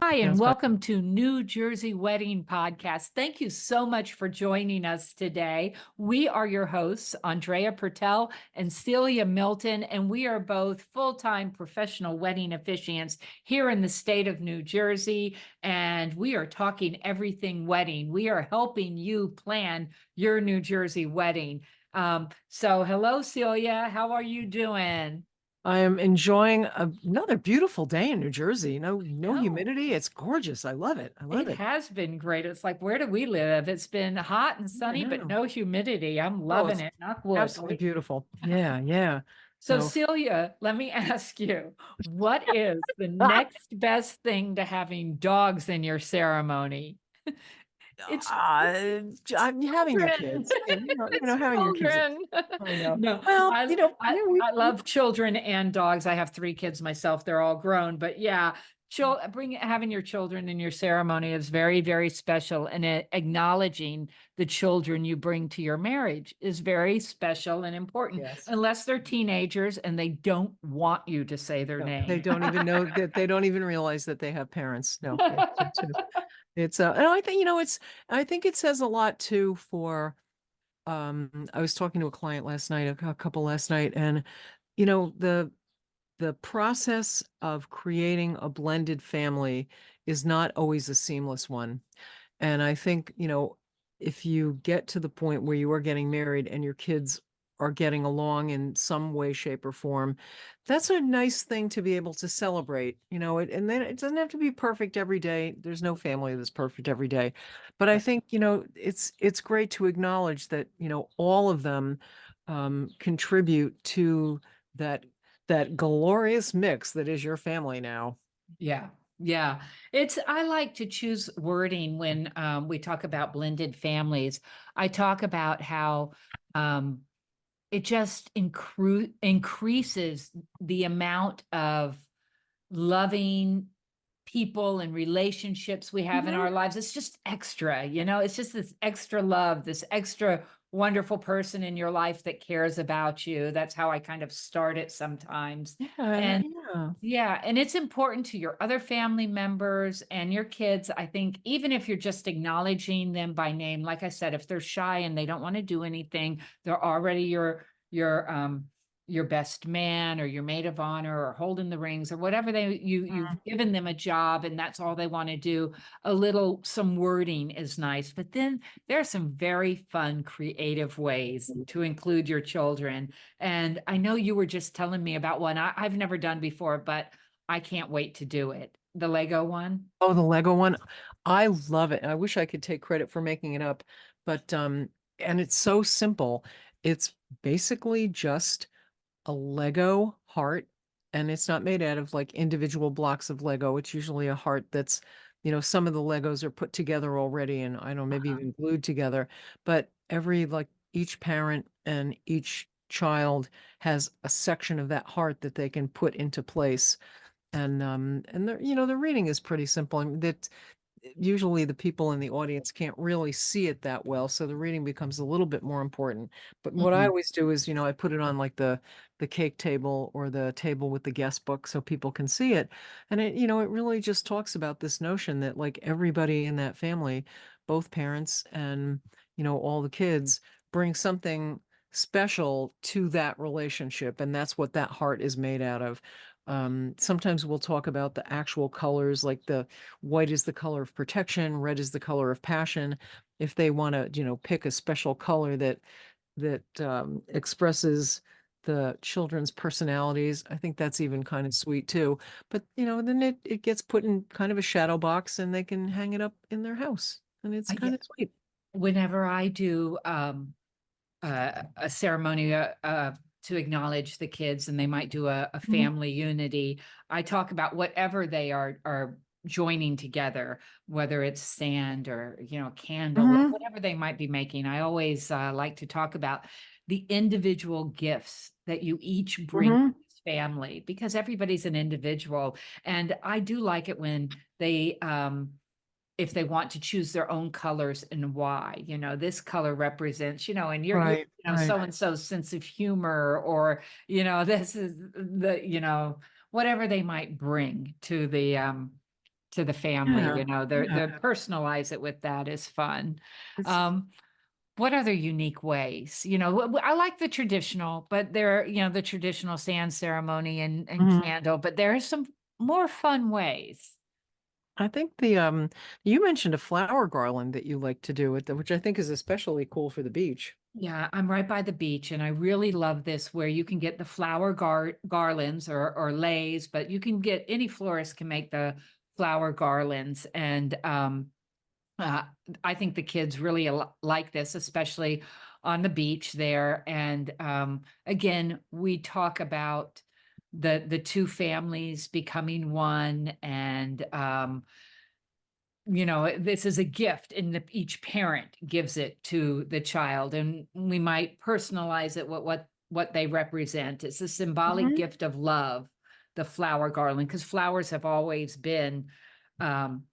Hi, and That's fine. welcome to New Jersey Wedding Podcast. Thank you so much for joining us today. We are your hosts, Andrea Pertel and Celia Milton, and we are both full-time professional wedding officiants here in the state of New Jersey. And we are talking everything wedding. We are helping you plan your New Jersey wedding. So hello, Celia. How are you doing? I am enjoying another beautiful day in New Jersey. No No. humidity. It's gorgeous. I love it. I love It it. has been great. It's like, where do we live? It's been hot and I sunny, but know. no humidity. I'm Oh, loving it's it. Knock wood. absolutely beautiful. Yeah, yeah. So, So, Celia, let me ask you, what is the next best thing to having dogs in your ceremony? It's I'm having your children. kids. Yeah, It's having your kids. children. I know. No, Well, I, I yeah, I love children and dogs. I have three kids myself. They're all grown, but yeah, having your children in your ceremony is very, very special, and acknowledging the children you bring to your marriage is very special and important, yes. unless they're teenagers and they don't want you to say their No, they name. don't even know that they don't even realize that they have parents. No, and I think, I think it says a lot too for, I was talking to a client last night, a couple last night, and you know, the process of creating a blended family is not always a seamless one. And I think, if you get to the point where you are getting married and your kids are getting along in some way, shape, or form, that's a nice thing to be able to celebrate, and then it doesn't have to be perfect every day. There's no family that's perfect every day. But I think, it's great to acknowledge that, all of them contribute to that that glorious mix that is your family now. Yeah. Yeah. I like to choose wording when we talk about blended families. I talk about how um, it just increases the amount of loving people and relationships we have in Mhm. our lives. It's just extra, it's just this extra love, this extra wonderful person in your life that cares about you. That's how I kind of start it sometimes. Yeah, and And yeah. yeah, and it's important to your other family members and your kids. I think even if you're just acknowledging them by name, like I said, if they're shy and they don't want to do anything, they're already your best man or your maid of honor or holding the rings or whatever you've given them a job and that's all they want to do. Some wording is nice, but then there are some very fun, creative ways to include your children. And I know you were just telling me about one I've never done before, but I can't wait to do it. The Lego one. Oh, the Lego one. I love it. I wish I could take credit for making it up, but and it's so simple. It's basically just a Lego heart, and it's not made out of like individual blocks of Lego. It's usually a heart that's, some of the Legos are put together already and I don't know, maybe even glued together, but each parent and each child has a section of that heart that they can put into place. And the reading is pretty simple. I mean, that usually the people in the audience can't really see it that well, so the reading becomes a little bit more important. But what I Mhm. always do is, I put it on like the cake table or the table with the guest book so people can see it. And it really just talks about this notion that like everybody in that family, both parents and, all the kids bring something special to that relationship, and that's what that heart is made out of. Sometimes we'll talk about the actual colors, like the white is the color of protection, red is the color of passion. If they want to, pick a special color that expresses the children's personalities, I think that's even kind of sweet too. But then it gets put in kind of a shadow box and they can hang it up in their house. And it's Yeah, kind of sweet. whenever I do a ceremony to acknowledge the kids, and they might do a Mhm. family unity. I talk about whatever they are joining together, whether it's sand or candle, Mhm. whatever they might be making. I always like to talk about the individual gifts that you each bring to Mhm. this family, because everybody's an individual, and I do like it when they if they want to choose their own colors and why. This color represents, and you're Right, right. so and so's sense of humor, or this is the whatever they might bring to to the family, Yeah. Yeah. the personalize it with that is fun. It's Um, what other unique ways? I like the traditional, but the traditional sand ceremony and Mhm. candle, but there are some more fun ways. I think you mentioned a flower garland that you like to do with which I think is especially cool for the beach. Yeah, I'm right by the beach, and I really love this where you can get the flower garlands or leis, but you can get any florist can make the flower garlands, and uh, I think the kids really like this, especially on the beach there. And again, we talk about the two families becoming one, and this is a gift, and each parent gives it to the child, and we might personalize it what they represent. It's a symbolic Mhm. gift of love, the flower garland, because flowers have always been um,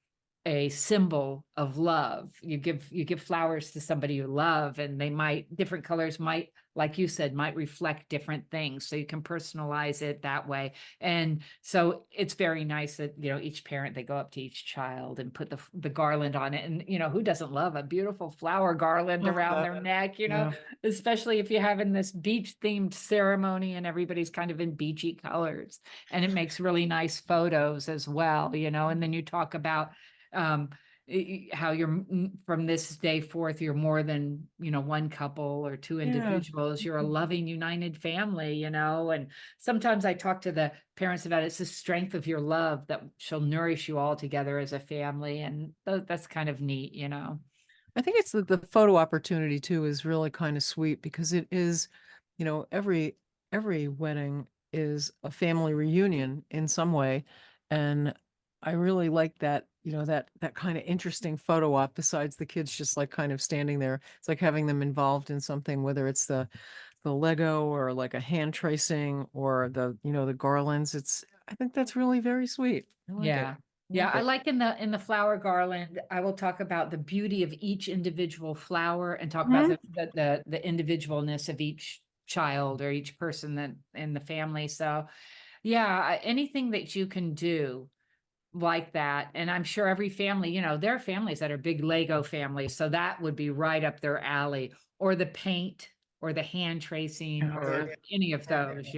a symbol of love. You give flowers to somebody you love, and they might different colors might, like you said, might reflect different things. So you can personalize it that way. And so it's very nice that each parent, they go up to each child and put the garland on it. And who doesn't love a beautiful flower garland Oh, around yeah. their neck, Yeah. especially if you're having this beach themed ceremony and everybody's kind of in beachy colors, and it makes really nice photos as well, and then you talk about um how you're from this day forth, you're more than one couple or two Yeah. individuals, you're a loving united family, and sometimes I talk to the parents about it's the strength of your love that shall nourish you all together as a family, and that's kind of neat. I think it's the photo opportunity too is really kind of sweet because it is, every wedding is a family reunion in some way. And I really like that, that kind of interesting photo op besides the kids just like kind of standing there. It's like having them involved in something, whether it's the Lego or like a hand tracing or the garlands. I think that's really very sweet. I like it. Yeah. I Yeah, like I it. like in the flower garland, I will talk about the beauty of each individual flower and talk about Mhm. the individualness of each child or each person that in the family. So, yeah, anything that you can do like that. And I'm sure every family, there are families that are big Lego families, so that would be right up their alley, or the paint or the hand tracing Oh, yeah. or any of those.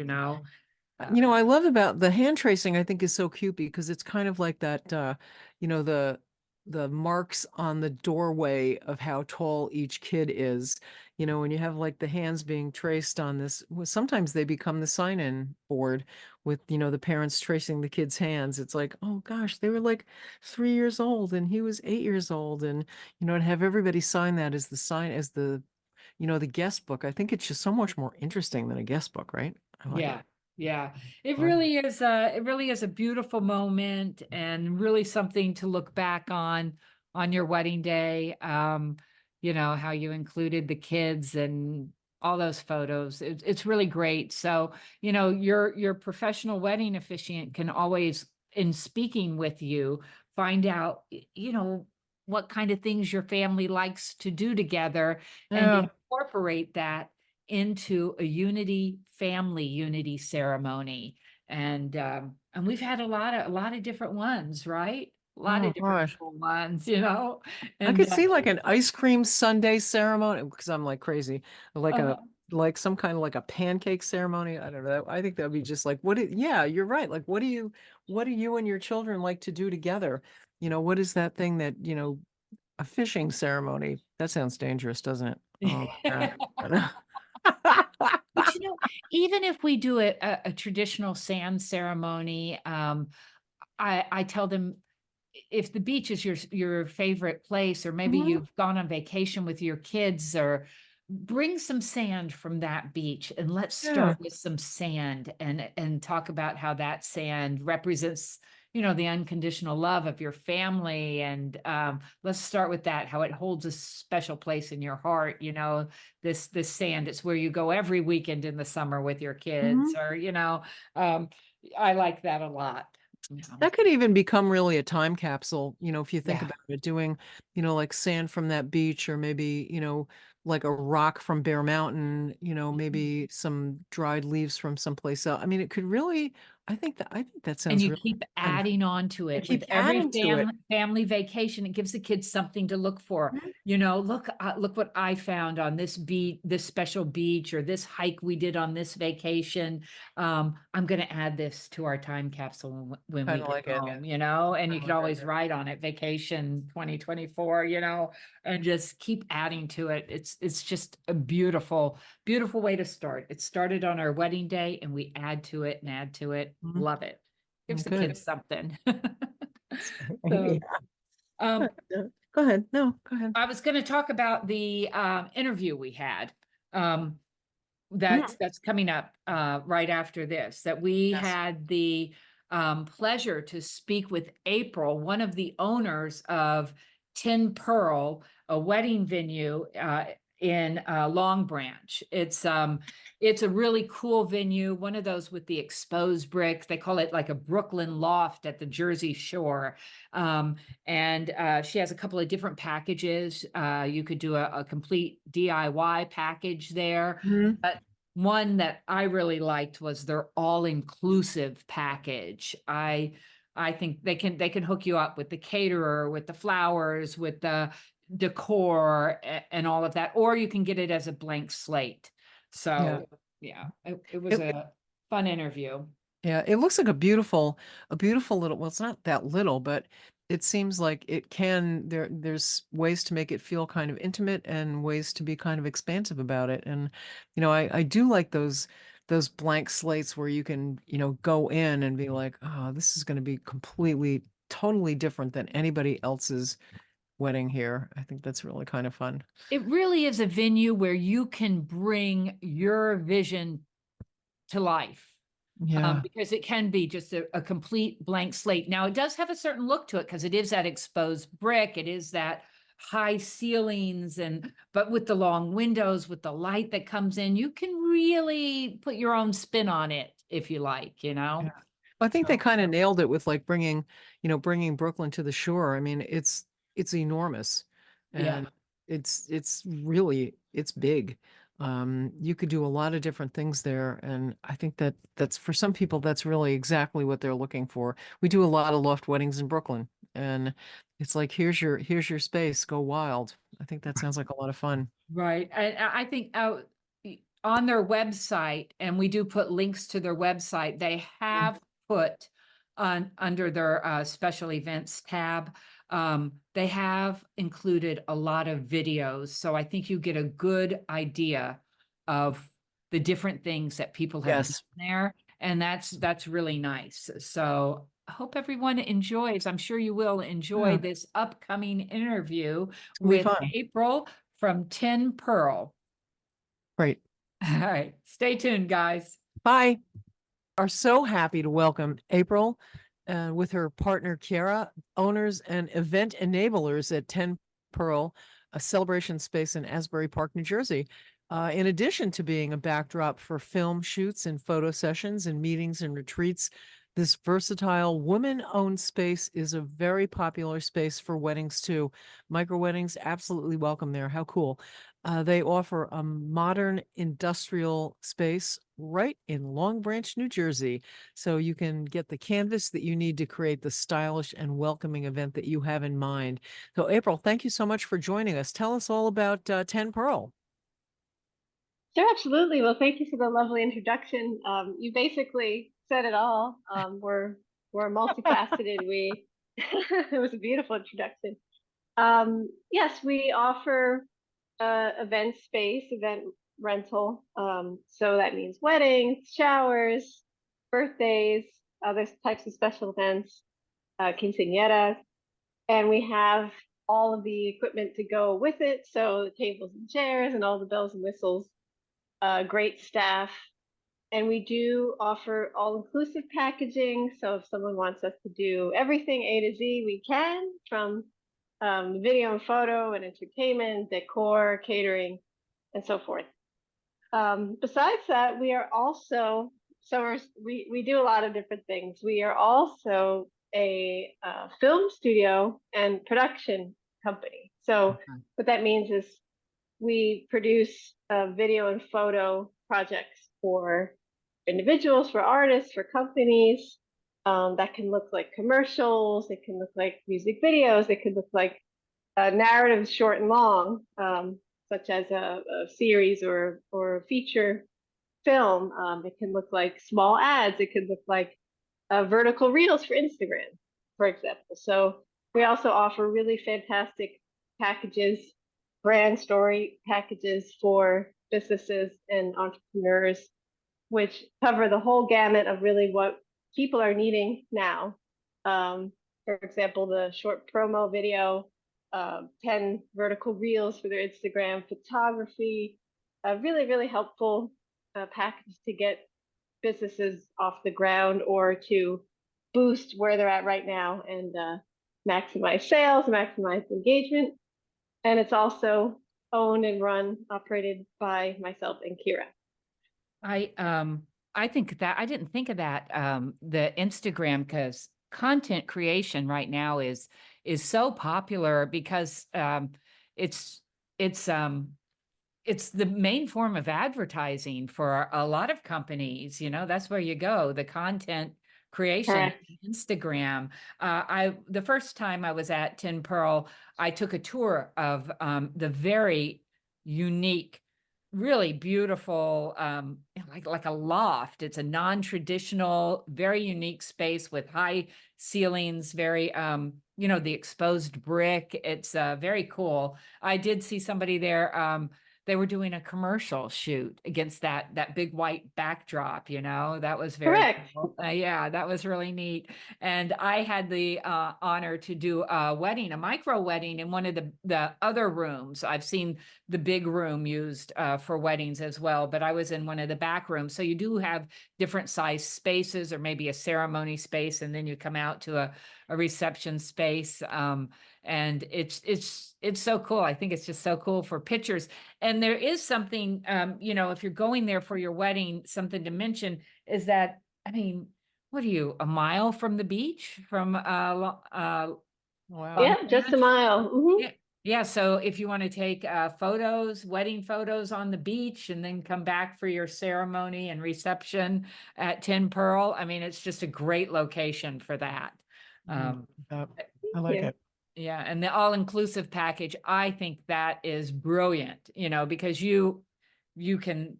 I love about the hand tracing, I think is so cute because it's kind of like that, you know, the the marks on the doorway of how tall each kid is. When you have like the hands being traced on this, well, sometimes they become the sign-in board with, the parents tracing the kids' hands. It's like, oh gosh, they were like 3 years old and he was 8 years old. And, to have everybody sign that as the sign, as the guest book, I think it's just so much more interesting than a guest book, right? I like it. Yeah, yeah. I like it. It really is a beautiful moment and really something to look back on your wedding day. How you included the kids and all those photos. It's really great. So, your professional wedding officiant can always, in speaking with you, find out, what kind of things your family likes to do together and Yeah. incorporate that into a family unity ceremony. And we've had a lot of different ones, right? A lot Oh of different gosh. cool ones, I and could see like an ice cream sundae ceremony because I'm like crazy. Like a uh, like some kind of like a pancake ceremony. I don't know. I think that'd be just like yeah, you're right. Like what do you and your children like to do together? What is that thing that, a fishing ceremony? That sounds dangerous, doesn't it? Oh my God. but even if we do a traditional sand ceremony, I tell them, if the beach is your favorite place, or maybe Mhm. you've gone on vacation with your kids, or bring some sand from that beach, and let's Yeah. start with some sand and talk about how that sand represents the unconditional love of your family. And let's start with that, how it holds a special place in your heart. This sand, it's where you go every weekend in the summer with your kids, Mhm. or um, I like that a lot. That could even become really a time capsule, if you think Yeah. about it, doing, like sand from that beach or maybe, like a rock from Bear Mountain, maybe some dried leaves from someplace else. I mean, it could really I think that And sounds you really keep kind of, adding on to and it keep with every adding to it. family vacation. It gives the kids something to look for. Mhm. You know, look what I found on this beach, this special beach, or this hike we did on this vacation. I'm going to add this to our time capsule when we Kind of get like it. home, you know, and you Kinda could like it. always write on it, vacation 2024, you know, and just keep adding to it. It's just a beautiful, beautiful way to start. It started on our wedding day and we add to it and add to it. Mhm. Love it. Gives the Good. kids something. Yeah. So, um, No, go ahead. No, go ahead. I was gonna talk about the, interview we had. Um, Mhm. that's coming up, right after this, that we Yes. had the, pleasure to speak with April, one of the owners of Tin Pearl, a wedding venue, in, Long Branch. It's a really cool venue, one of those with the exposed bricks. They call it like a Brooklyn loft at the Jersey Shore. Um, and she has a couple of different packages. You could do a complete DIY package there. Mhm. But one that I really liked was their all-inclusive package. I think they can hook you up with the caterer, with the flowers, with the decor and all of that, or you can get it as a blank slate. Yeah. So yeah, it was It, a fun interview. Yeah, it looks like a beautiful little, well, it's not that little, but it seems like it can, there's ways to make it feel kind of intimate and ways to be kind of expansive about it. And, I do like those blank slates where you can, go in and be like, oh, this is going to be completely, totally different than anybody else's wedding here. I think that's really kind of fun. It really is a venue where you can bring your vision to life. Yeah. Because it can be just a complete blank slate. Now, it does have a certain look to it because it is that exposed brick. It is that high ceilings but with the long windows, with the light that comes in, you can really put your own spin on it if you like, you Yeah. know? I think they So, kind of nailed it with like bringing Brooklyn to the shore. I mean, it's enormous yeah. and it's big. You could do a lot of different things there. And I think that's for some people, that's really exactly what they're looking for. We do a lot of loft weddings in Brooklyn and it's like, here's your space, go wild. I think that sounds like a lot of fun. Right. I think on their website, and we do put links to their website, they Mm. have put on under their special events tab, they have included a lot of videos. So I think you get a good idea of the different things that people have done Yes, there. And that's really nice. So I hope everyone enjoys. I'm sure you will enjoy yeah, this upcoming interview it's gonna be with fun. April from Tin Pearl. Great. All right. Stay tuned, guys. Bye. Are so happy to welcome April with her partner Kiara, owners and event enablers at 10 Pearl, a celebration space in Asbury Park, New Jersey. In addition to being a backdrop for film shoots and photo sessions and meetings and retreats, this versatile woman-owned space is a very popular space for weddings too. Micro weddings, absolutely welcome there. How cool. They offer a modern industrial space right in Long Branch, New Jersey. So you can get the canvas that you need to create the stylish and welcoming event that you have in mind. So, April, thank you so much for joining us. Tell us all about 10 Pearl. Sure, absolutely. Well, thank you for the lovely introduction. You basically said it all. We're multifaceted. We it was a beautiful introduction. Yes, we offer event space, event rental. So that means weddings, showers, birthdays, other types of special events, quinceañeras, and we have all of the equipment to go with it. So the tables and chairs and all the bells and whistles, great staff, and we do offer all-inclusive packaging. So if someone wants us to do everything A to Z, we can, from video and photo and entertainment, decor, catering, and so forth. Besides that, we are also, we do a lot of different things. We are also a film studio and production company. So Okay. what that means is we produce video and photo projects for individuals, for artists, for companies. That can look like commercials. It can look like music videos. It could look like narratives, short and long, such as a series or a feature film. It can look like small ads. It could look like vertical reels for Instagram, for example. So we also offer really fantastic packages, brand story packages for businesses and entrepreneurs, which cover the whole gamut of really what people are needing now. For example, the short promo video, 10 vertical reels for their Instagram, photography, really, really helpful package to get businesses off the ground or to boost where they're at right now and maximize sales, maximize engagement. And it's also owned and run, operated by myself and Kira. I think that I didn't think of that, the Instagram, because content creation right now is so popular because it's it's um it's the main form of advertising for a lot of companies. That's where you go, the content creation, Correct. Instagram. The first time I was at Tin Pearl, I took a tour of the very unique, really beautiful, like a loft. It's a non-traditional, very unique space with high ceilings, very the exposed brick. It's very cool. I did see somebody there. They were doing a commercial shoot against that big white backdrop. That was very Correct. cool. Yeah, that was really neat. And I had the honor to do a wedding, a micro wedding, in one of the other rooms. I've seen the big room used for weddings as well, but I was in one of the back rooms. So you do have different size spaces, or maybe a ceremony space, and then you come out to a reception space. And it's so cool. I think it's just so cool for pictures. And there is something, if you're going there for your wedding, something to mention is that, I mean, what are you, a mile from the beach, from Wow. Yeah, Long just a Branch? mile. Yeah. Yeah. So if you want to take photos, wedding photos on the beach, and then come back for your ceremony and reception at Tin Pearl, I mean, it's just a great location for that. Um, I Thank like you. it. yeah, and the all-inclusive package, I think that is brilliant, because you can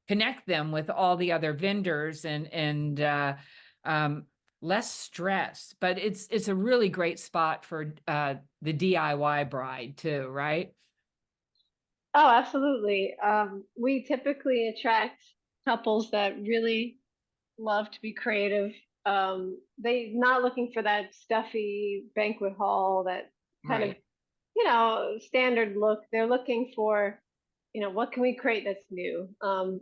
connect them with all the other vendors and um, less stress. But it's a really great spot for the DIY bride too, right? Oh, absolutely. We typically attract couples that really love to be creative. They not looking for that stuffy banquet hall, that kind of, Right. standard look. They're looking for, what can we create that's new?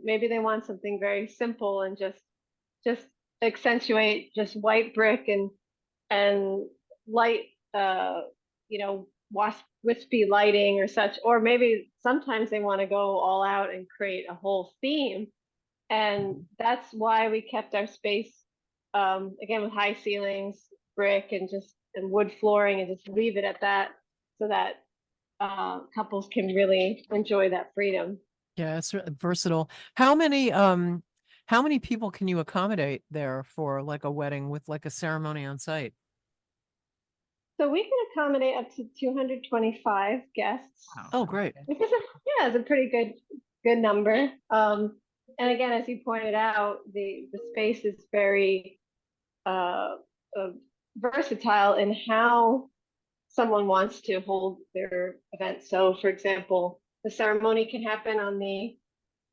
Maybe they want something very simple and just accentuate just white brick and light, wispy lighting or such. Or maybe sometimes they want to go all out and create a whole theme. And that's why we kept our space, again, with high ceilings, brick, and wood flooring, and just leave it at that, so that couples can really enjoy that freedom. Yeah, it's versatile. How many people can you accommodate there for like a wedding with like a ceremony on site? So we can accommodate up to 225 guests, Wow. Oh, great. which is a pretty good number. And again, as you pointed out, the space is very uh, uh, versatile in how someone wants to hold their event. So, for example, the ceremony can happen on the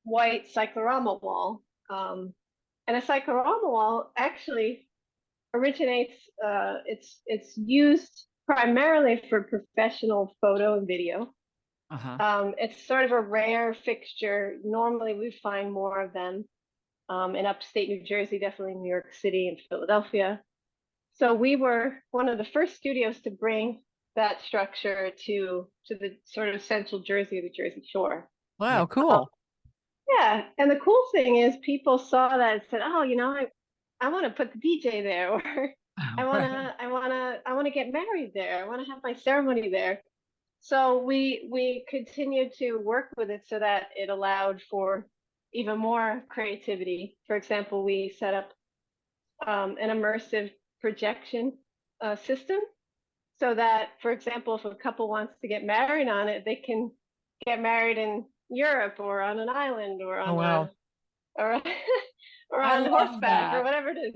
white cyclorama wall. And a cyclorama wall actually originates, it's used primarily for professional photo and video. Uh-huh. It's sort of a rare fixture. Normally, we find more of them in upstate New Jersey, definitely New York City and Philadelphia. So we were one of the first studios to bring that structure to the sort of central Jersey or the Jersey Shore. Yeah. Wow, cool. Yeah, and the cool thing is people saw that and said, "Oh, I want to put the DJ there," or Right. I want to get married there. I want to have my ceremony there." So we continued to work with it so that it allowed for even more creativity. For example, we set up an immersive projection system so that, for example, if a couple wants to get married on it, they can get married in Europe or on an island or Oh, on wow. or or I on love horseback or that. whatever it is.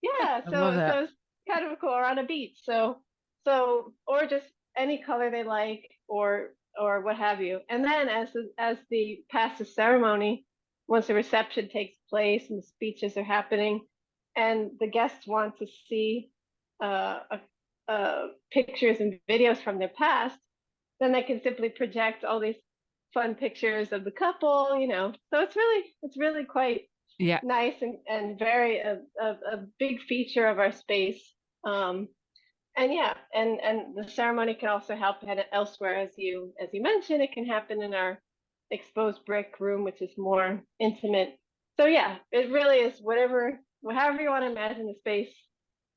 Yeah, I love that. it's kind of cool, or on a beach. Or just any color they like, or what have you. And then as the past the ceremony, once the reception takes place and the speeches are happening, and the guests want to see uh, pictures and videos from their past, then they can simply project all these fun pictures of the couple, So it's really quite Yeah. nice and very a big feature of our space. And yeah, and the ceremony can also happen elsewhere, as you mentioned. It can happen in our exposed brick room, which is more intimate. So yeah, it really is however you want to imagine the space,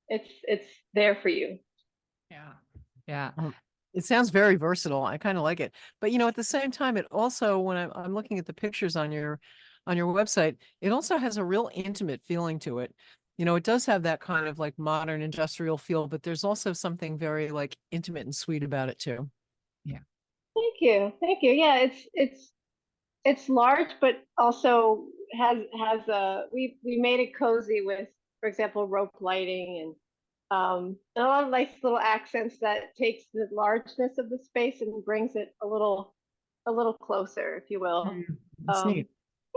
it's there for you. Yeah. Yeah. It sounds very versatile. I kind of like it. But at the same time, it also, when I'm looking at the pictures on your website, it also has a real intimate feeling to it. It does have that kind of like modern industrial feel, but there's also something very like intimate and sweet about it too. Yeah. Thank you. Yeah, it's large, but also has we made it cozy with, for example, rope lighting and a lot of nice little accents that takes the largeness of the space and brings it a little closer, if you will. It's neat.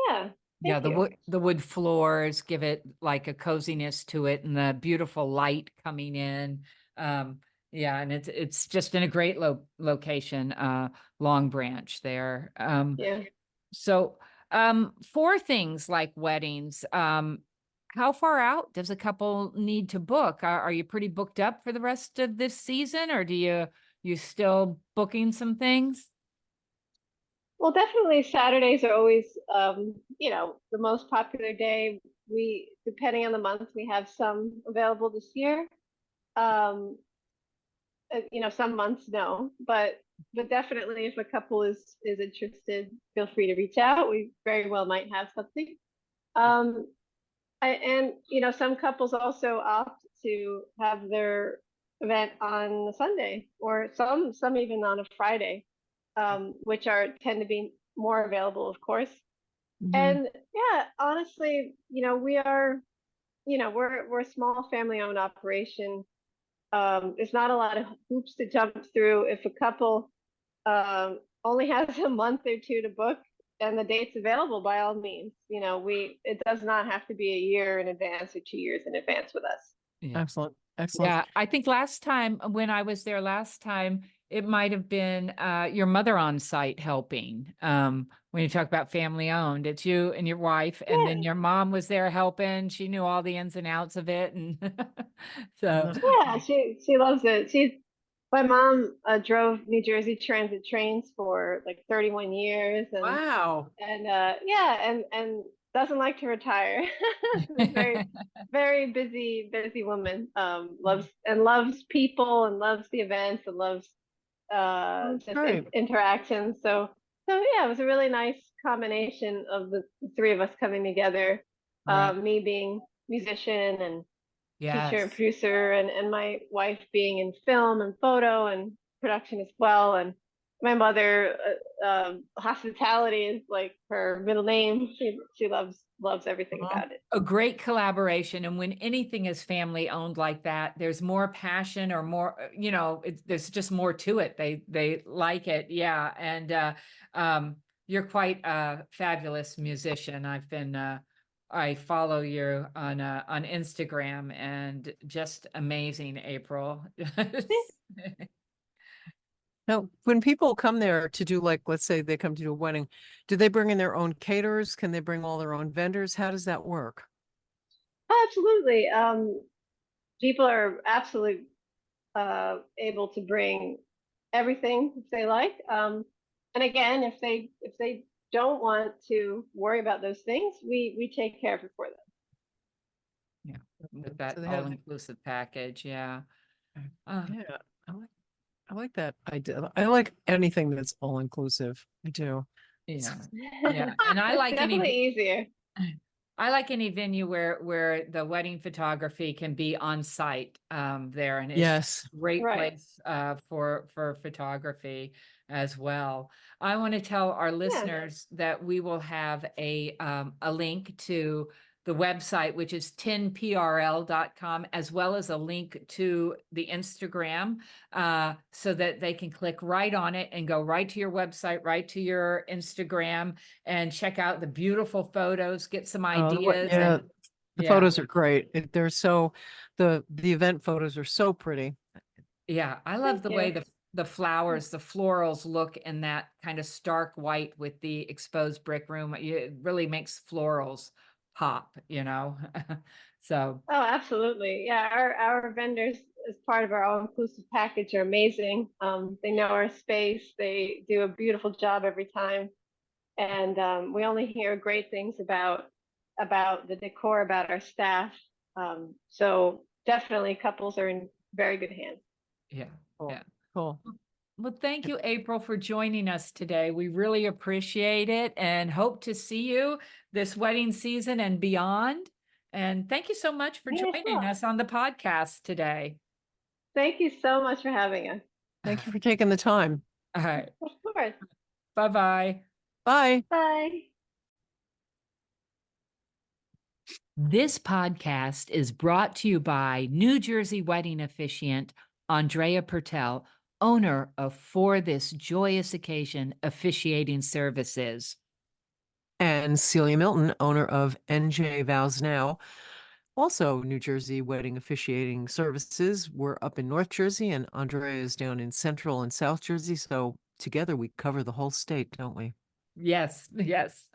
Yeah, Yeah, thank you. the wood floors give it like a coziness to it, and the beautiful light coming in. Yeah, and it's just in a great location, Long Branch there. Yeah. So for things like weddings, how far out does a couple need to book? Are you pretty booked up for the rest of this season, or do you still booking some things? Well, definitely Saturdays are always, the most popular day. Depending on the month, we have some available this year. Um, some months no, but definitely if a couple is interested, feel free to reach out. We very well might have something. Um, and some couples also opt to have their event on a Sunday, or some even on a Friday, which tend to be more available, of course. Mhm. And yeah, honestly, we are, we're a small family owned operation. There's not a lot of hoops to jump through. If a couple only has a month or two to book and the date's available, by all means, it does not have to be a year in advance or 2 years in advance with us. Yeah. Excellent. Excellent. Yeah, I think last time when I was there last time, it might have been your mother on site helping. When you talk about family owned, it's you and your wife, and then Yeah. your mom was there helping. She knew all the ins and outs of it, and so Yeah, she loves it. My mom drove New Jersey Transit trains for like 31 years, Wow. and yeah, and doesn't like to retire. Very very busy woman. Loves people and loves the events and loves That's just great. interactions. So yeah, it was a really nice combination of the three of us coming together. right. Me being musician and teacher and Yes. producer, and my wife being in film and photo and production as well, and my mother hospitality is like her middle name. She loves everything Uh-huh. about it. A great collaboration. And when anything is family owned like that, there's more passion or more, there's just more to it. They like it. Yeah. And you're quite a fabulous musician. I follow you on Instagram, and just amazing, April. Now, when people come there to do, like, let's say they come to do a wedding, do they bring in their own caterers? Can they bring all their own vendors? How does that work? Absolutely. People are absolutely able to bring everything if they like. And again, if they don't want to worry about those things, we take care of it for them. Yeah, with So that they have, all-inclusive package. Yeah. Uh, yeah, I like that idea. I like anything that's all inclusive. I do. Yeah. Yeah. And I It's like definitely any, easier. I like any venue where the wedding photography can be on site there, and it's Yes. a great Right. place for photography as well. I want to tell our listeners that we will have a link to the website, which is 10prl.com, as well as a link to the Instagram, so that they can click right on it and go right to your website, right to your Instagram, and check out the beautiful photos, get some ideas. Yeah, And the yeah, photos are great. They're so, the event photos are so pretty. yeah, I love Thank the you. way the flowers, the florals look in that kind of stark white with the exposed brick room. It really makes florals pop, you know? So, Oh, absolutely. Yeah, our vendors as part of our all-inclusive package are amazing. They know our space. They do a beautiful job every time, and we only hear great things about the decor, about our staff. So definitely, couples are in very good hands. yeah, Cool. yeah. Cool. Well, thank you, April, for joining us today. We really appreciate it and hope to see you this wedding season and beyond. And thank you so much for You as joining well. us on the podcast today. Thank you so much for having us. Thank you for taking the time. All right. Of course. Bye-bye. Bye. Bye. This podcast is brought to you by New Jersey wedding officiant Andrea Pertel, owner of For This Joyous Occasion Officiating Services. And Celia Milton, owner of NJ Vows Now, also New Jersey wedding officiating services. We're up in North Jersey and Andrea is down in Central and South Jersey. So together we cover the whole state, don't we? Yes, yes.